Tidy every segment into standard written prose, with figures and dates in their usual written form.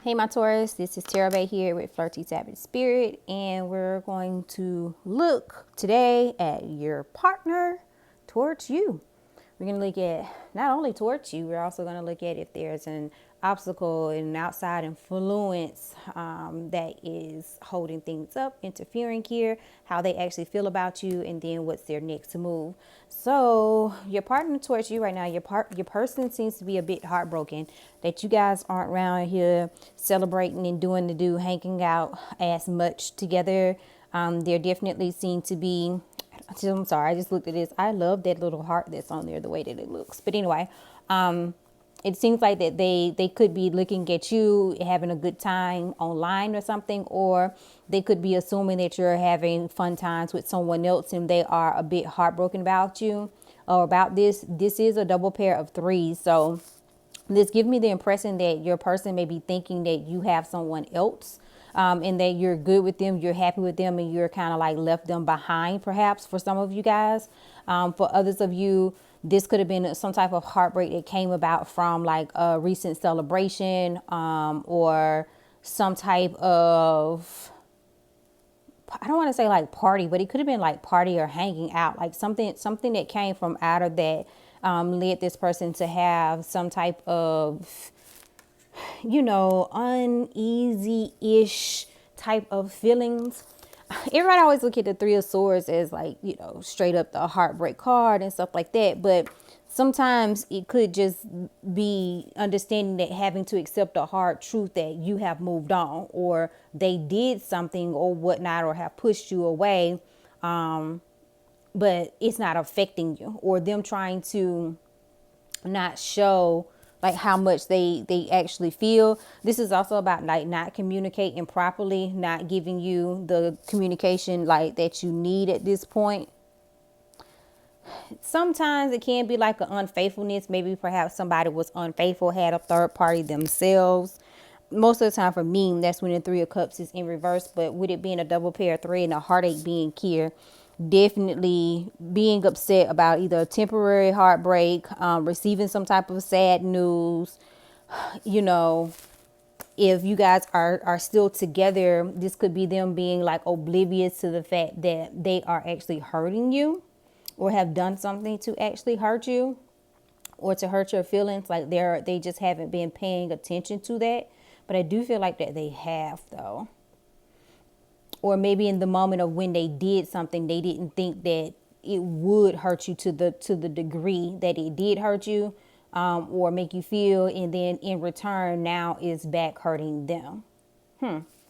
Hey my Taurus, this is TarotBae here with FlirtySavageSpirit, and we're going to look today at your partner towards you. We're going to look at not only towards you, we're also going to look at if there's an obstacle, an outside influence that is holding things up, interfering here, how they actually feel about you, and then what's their next move. So your partner towards you right now, your person seems to be a bit heartbroken that you guys aren't around here celebrating and doing the do, hanging out as much together. There definitely seem to be, I'm sorry, I just looked at this. I love that little heart that's on there, the way that it looks. But anyway, it seems like that they could be looking at you having a good time online or something, or they could be assuming that you're having fun times with someone else and they are a bit heartbroken about you or about this. This is a double pair of threes, so this gives me the impression that your person may be thinking that you have someone else, and that you're good with them, you're happy with them, and you're kind of like left them behind, perhaps, for some of you guys. For others of you, this could have been some type of heartbreak that came about from like a recent celebration, or some type of, I don't want to say like party, but it could have been like party or hanging out, like something that came from out of that, led this person to have some type of, uneasy-ish type of feelings. Everybody always look at the Three of Swords as like, straight up the heartbreak card and stuff like that. But sometimes it could just be understanding that having to accept a hard truth that you have moved on, or they did something or whatnot, or have pushed you away. But it's not affecting you, or them trying to not show like how much they actually feel. This is also about like not communicating properly, not giving you the communication like that you need at this point. Sometimes it can be like an unfaithfulness. Maybe perhaps somebody was unfaithful, had a third party themselves. Most of the time for me, that's when the Three of Cups is in reverse. But with it being a double pair of three and a heartache being here, definitely being upset about either a temporary heartbreak, receiving some type of sad news. you know if you guys are still together, this could be them being like oblivious to the fact that they are actually hurting you, or have done something to actually hurt you, or to hurt your feelings. Like they just haven't been paying attention to that. But I do feel like that they have, though. Or maybe in the moment of when they did something, they didn't think that it would hurt you to the degree that it did hurt you, or make you feel, and then in return now is back hurting them.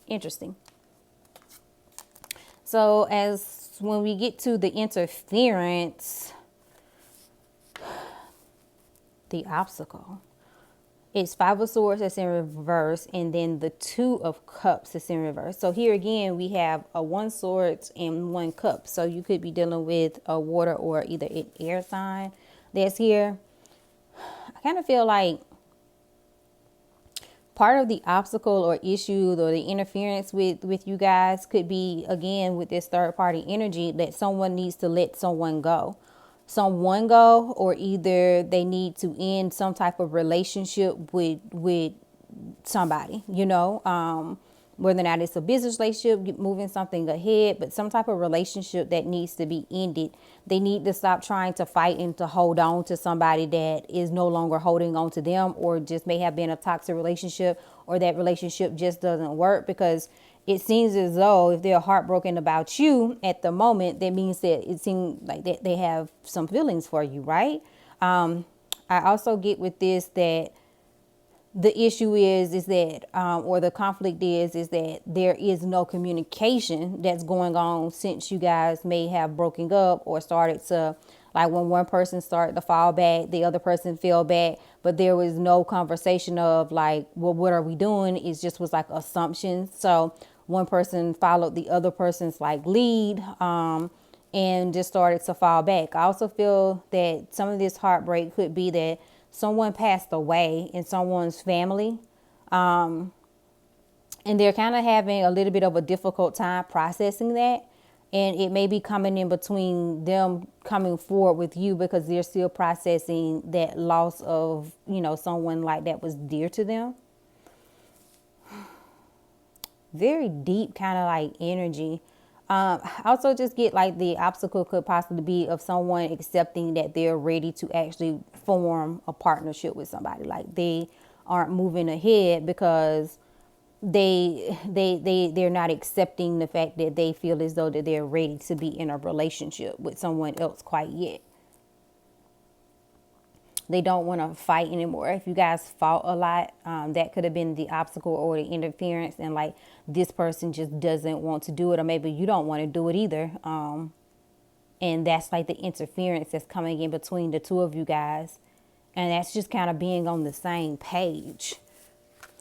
Interesting. So as when we get to the interference, the obstacle, it's Five of Swords that's in reverse, and then the Two of Cups that's in reverse. So here again, we have a One Swords and One Cup. So you could be dealing with a water or either an air sign that's here. I kind of feel like part of the obstacle or issue or the interference with you guys could be, again, with this third party energy, that someone needs to let someone go. Or either they need to end some type of relationship with somebody, whether or not it's a business relationship, moving something ahead, but some type of relationship that needs to be ended. They need to stop trying to fight and to hold on to somebody that is no longer holding on to them, or just may have been a toxic relationship, or that relationship just doesn't work. Because it seems as though if they're heartbroken about you at the moment, that means that it seems like that they have some feelings for you, right? I also get with this that the issue is that, or the conflict is that there is no communication that's going on since you guys may have broken up, or started to, like, when one person started to fall back, the other person fell back, but there was no conversation of like, well, what are we doing? It just was like assumptions. So one person followed the other person's like lead, and just started to fall back. I also feel that some of this heartbreak could be that someone passed away in someone's family, and they're kind of having a little bit of a difficult time processing that. And it may be coming in between them coming forward with you, because they're still processing that loss of, someone like that was dear to them. very deep kind of like energy. I also just get like the obstacle could possibly be of someone accepting that they're ready to actually form a partnership with somebody. Like they aren't moving ahead because they're not accepting the fact that they feel as though that they're ready to be in a relationship with someone else quite yet. They don't want to fight anymore. If you guys fought a lot, that could have been the obstacle or the interference. And like this person just doesn't want to do it, or maybe you don't want to do it either. And that's like the interference that's coming in between the two of you guys. And that's just kind of being on the same page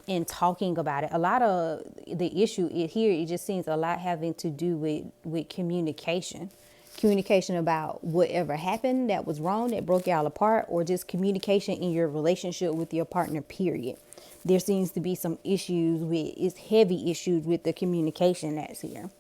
and talking about it. A lot of the issue here, it just seems a lot having to do with communication. Communication about whatever happened that was wrong, that broke y'all apart, or just communication in your relationship with your partner, period. There seems to be some issues it's heavy issues with the communication that's here.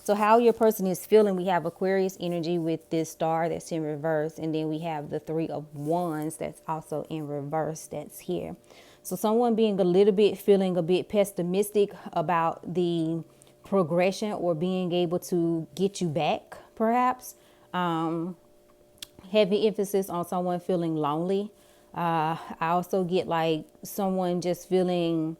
So how your person is feeling, we have Aquarius energy with this star that's in reverse. And then we have the 3 of Wands that's also in reverse that's here. So someone being a little bit, feeling a bit pessimistic about the progression or being able to get you back, perhaps. Heavy emphasis on someone feeling lonely. I also get like someone just feeling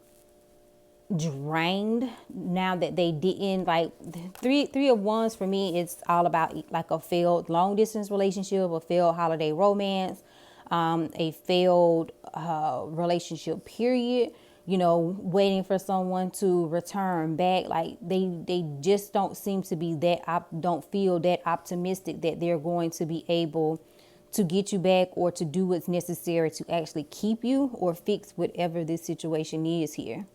drained now that they didn't like three of Wands. For me, it's all about like a failed long distance relationship, a failed holiday romance, a failed relationship, period. You know, waiting for someone to return back. Like they just don't seem to be don't feel that optimistic that they're going to be able to get you back or to do what's necessary to actually keep you or fix whatever this situation is here.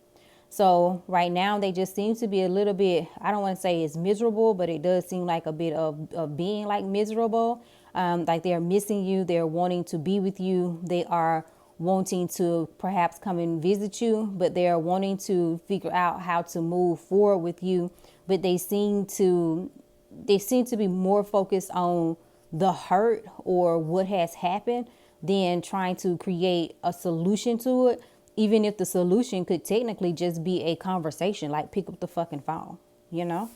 So right now they just seem to be a little bit, I don't want to say it's miserable, but it does seem like a bit of being like miserable. Like they're missing you. They're wanting to be with you. They are wanting to perhaps come and visit you, but they're wanting to figure out how to move forward with you. But they seem to be more focused on the hurt or what has happened than trying to create a solution to it. Even if the solution could technically just be a conversation, like pick up the fucking phone, you know?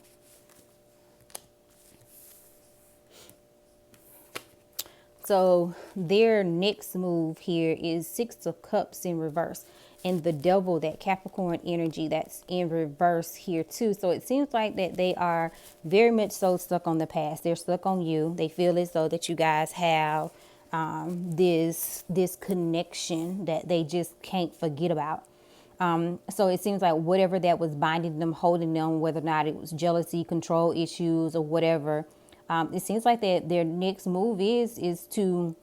So their next move here is 6 of Cups in reverse. And the Devil, that Capricorn energy that's in reverse here too. So it seems like that they are very much so stuck on the past. They're stuck on you. They feel as though that you guys have this connection that they just can't forget about. So it seems like whatever that was binding them, holding them, whether or not it was jealousy, control issues, or whatever, it seems like that their next move is to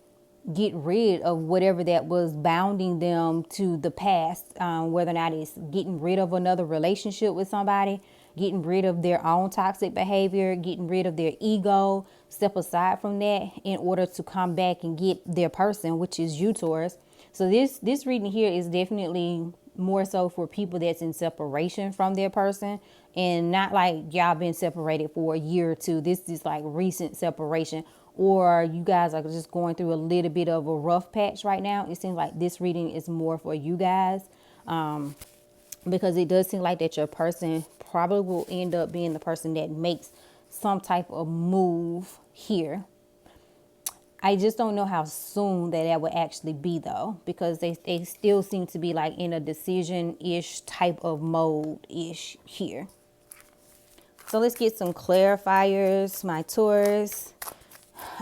get rid of whatever that was bounding them to the past, whether or not it's getting rid of another relationship with somebody, getting rid of their own toxic behavior, getting rid of their ego, step aside from that in order to come back and get their person, which is you, Taurus. So this reading here is definitely more so for people that's in separation from their person, and not like y'all been separated for a year or two. This is like recent separation, or you guys are just going through a little bit of a rough patch right now. It seems like this reading is more for you guys, because it does seem like that your person probably will end up being the person that makes some type of move here. I just don't know how soon that would actually be, though, because they still seem to be like in a decision-ish type of mode-ish here. So let's get some clarifiers, my Taurus.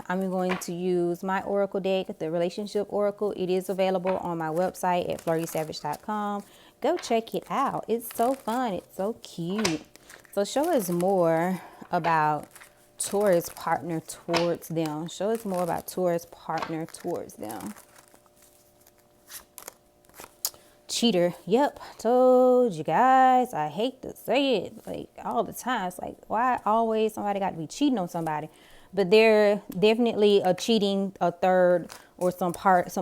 I'm going to use my Oracle deck, the Relationship Oracle. It is available on my website at FlirtySavage.com. Go check it out. It's so fun. It's so cute. So show us more about Taurus partner towards them. Show us more about Taurus partner towards them. Cheater. Yep, told you guys. I hate to say it, like all the time. It's like, why always somebody got to be cheating on somebody? But they're definitely a cheating, a third, or some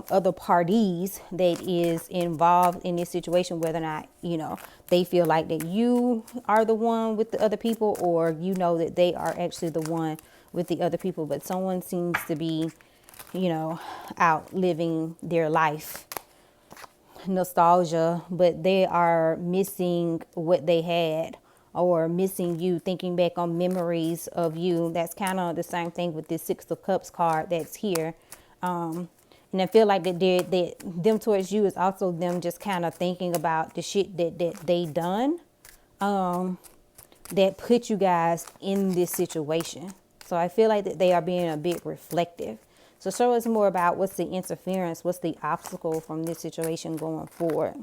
other parties that is involved in this situation, whether or not, you know, they feel like that you are the one with the other people, or you know that they are actually the one with the other people. But someone seems to be, you know, out living their life. Nostalgia, but they are missing what they had or missing you, thinking back on memories of you. That's kind of the same thing with this Six of Cups card that's here. And I feel like that them towards you is also them just kind of thinking about the shit that they done, that put you guys in this situation. So I feel like that they are being a bit reflective. So show us more about what's the interference, what's the obstacle from this situation going forward.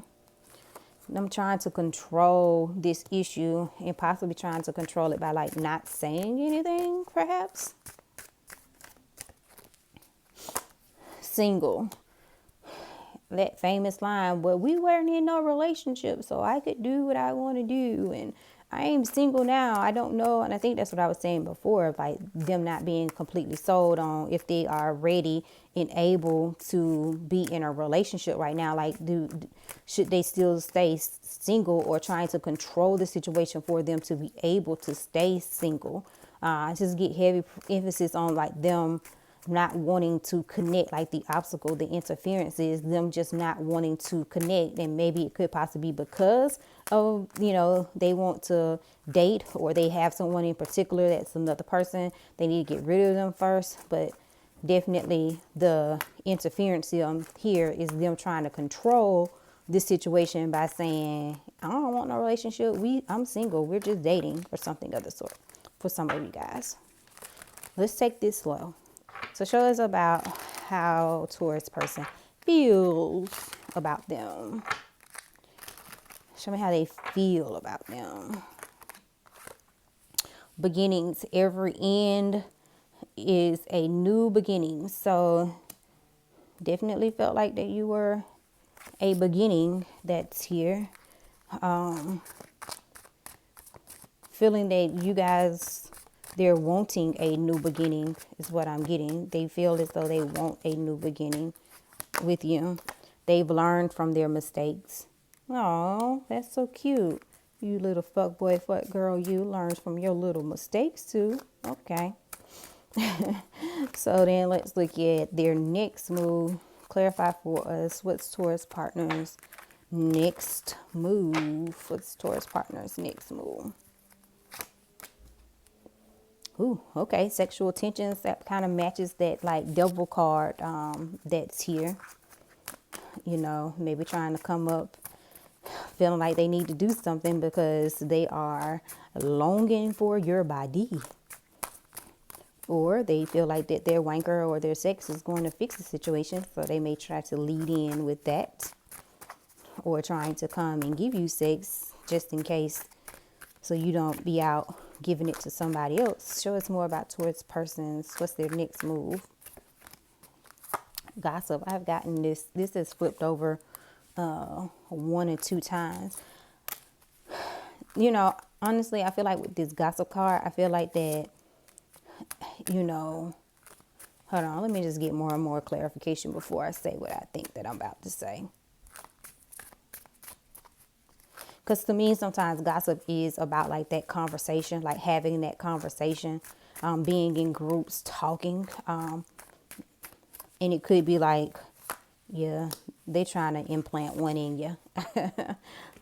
I'm trying to control this issue and possibly trying to control it by like not saying anything, perhaps. Single. That famous line, well, we weren't in no relationship, so I could do what I want to do, and I am single now. I don't know. And I think that's what I was saying before, like them not being completely sold on if they are ready and able to be in a relationship right now. Like, should they still stay single, or trying to control the situation for them to be able to stay single? I just get heavy emphasis on like them not wanting to connect. Like the obstacle, the interference is them just not wanting to connect. And maybe it could possibly be because of, they want to date, or they have someone in particular that's another person. They need to get rid of them first. But definitely the interference here is them trying to control this situation by saying, I don't want no relationship. I'm single. We're just dating, or something of the sort for some of you guys. Let's take this slow. So show us about how Taurus person feels about them. Show me how they feel about them. Beginnings. Every end is a new beginning. So definitely felt like that you were a beginning that's here. Feeling that you guys, they're wanting a new beginning is what I'm getting. They feel as though they want a new beginning with you. They've learned from their mistakes. Oh, that's so cute. You little fuck boy, fuck girl, you learned from your little mistakes too. Okay. So then let's look at their next move. Clarify for us, what's Taurus partners' next move? What's Taurus partners' next move? Ooh, okay, sexual tensions. That kind of matches that like devil card that's here. Maybe trying to come up feeling like they need to do something because they are longing for your body. Or they feel like that their wanker or their sex is going to fix the situation. So they may try to lead in with that. Or trying to come and give you sex just in case, so you don't be out giving it to somebody else. Show us more about Taurus persons. What's their next move? Gossip. I've gotten this. This has flipped over 1 or 2 times. Honestly, I feel like with this gossip card, I feel like that, hold on. Let me just get more and more clarification before I say what I think that I'm about to say. Because to me, sometimes gossip is about like that conversation, like having that conversation, being in groups, talking. And it could be like, yeah, they're trying to implant one in you.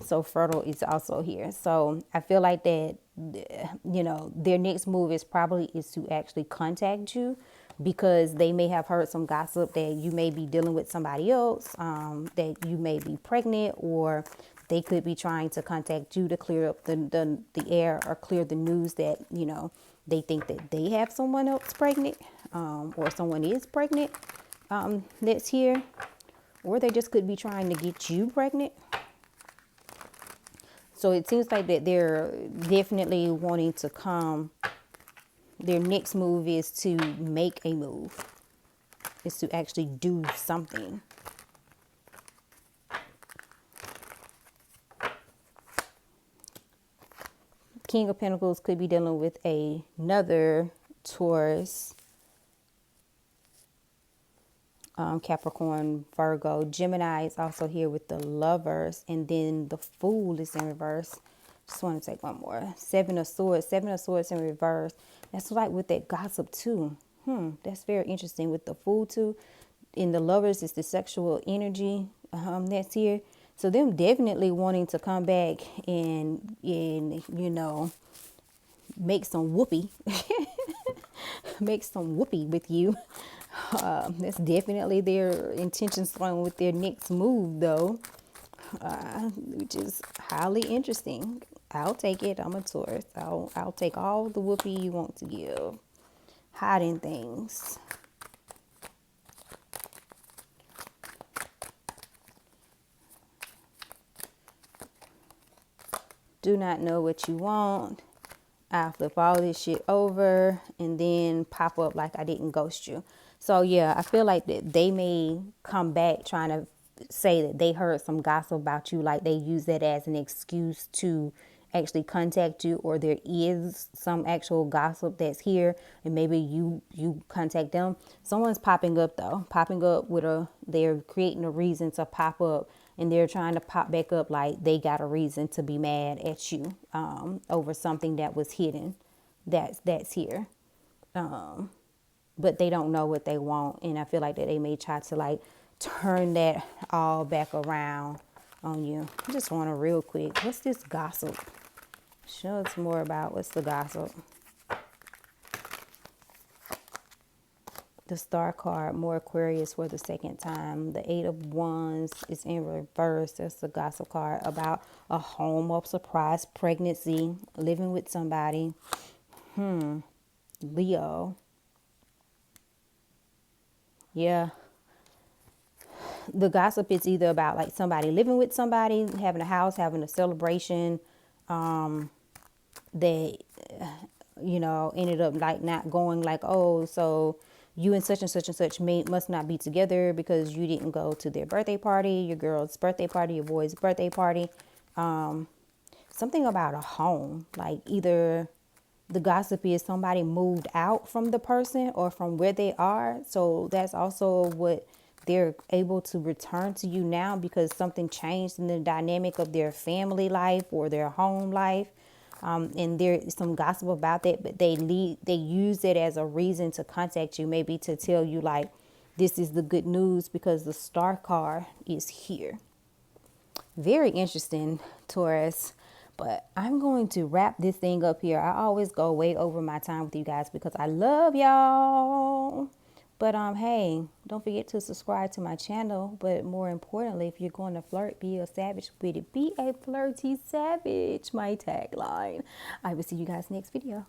So fertile is also here. So I feel like that, their next move is to actually contact you, because they may have heard some gossip that you may be dealing with somebody else, that you may be pregnant, or they could be trying to contact you to clear up the air, or clear the news that, they think that they have someone else pregnant, or someone is pregnant that's here. Or they just could be trying to get you pregnant. So it seems like that they're definitely wanting to come. Their next move is to make a move. Is to actually do something. King of Pentacles could be dealing with another Taurus, Capricorn, Virgo. Gemini is also here with the Lovers, and then the Fool is in reverse. Just want to take one more. Seven of Swords in reverse. That's like with that gossip too. That's very interesting with the Fool too. In the Lovers is the sexual energy that's here. So them definitely wanting to come back and you know, make some whoopee, make some whoopee with you. That's definitely their intentions going with their next move, though, which is highly interesting. I'll take it. I'm a Taurus. I'll take all the whoopee you want to give. Hiding things. Do not know what you want. I flip all this shit over and then pop up like I didn't ghost you. So yeah, I feel like that they may come back trying to say that they heard some gossip about you, like they use that as an excuse to actually contact you, or there is some actual gossip that's here and maybe you contact them. Someone's popping up though, popping up with they're creating a reason to pop up, and they're trying to pop back up like they got a reason to be mad at you over something that was hidden that's here. But they don't know what they want, and I feel like that they may try to like turn that all back around on you. I just want to real quick, what's this gossip? Show us more about what's the gossip. The Star card, more Aquarius for the second time. The Eight of Wands is in reverse. That's the gossip card about a home of surprise pregnancy, living with somebody. Leo. Yeah. The gossip is either about like somebody living with somebody, having a house, having a celebration, that, you know, ended up like not going, like, oh, so you and such and such must not be together because you didn't go to their birthday party, your girl's birthday party, your boy's birthday party. Something about a home, like either the gossip is somebody moved out from the person or from where they are. So that's also what they're able to return to you now, because something changed in the dynamic of their family life or their home life. And there's some gossip about that, but they use it as a reason to contact you, maybe to tell you like, this is the good news because the Star card is here. Very interesting, Taurus. But I'm going to wrap this thing up here. I always go way over my time with you guys because I love y'all. But hey, don't forget to subscribe to my channel. But more importantly, if you're going to flirt, be a savage with it. Be a flirty savage, my tagline. I will see you guys next video.